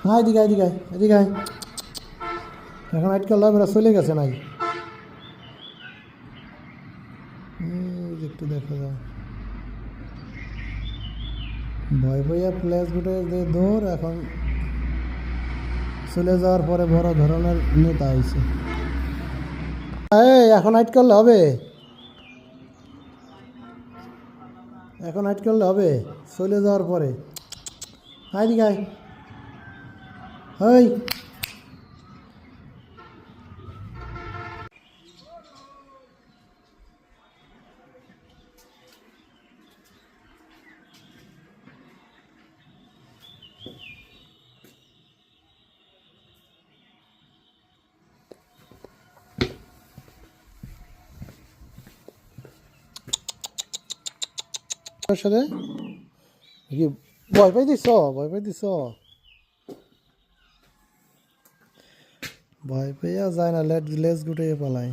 হ্যাঁ এদিকে এদিকে এদিকে এখন আজকাল লাভেরা চলে গেছে নাই একটু দেখা যায় ভয় পাইয়া প্লেস গুটে যে দৌড় এখন চলে যাওয়ার পরে বড় ধরনের নেতা হয়েছে এখন আইট করলে হবে এখন আইট করলে হবে চলে যাওয়ার পরে হাই দিকে হাই সাথে কি ভয় পাই দিছ ভয় পাই দিছ ভয় পাইয়া যায় না লেজ গুটাইয়া পালায়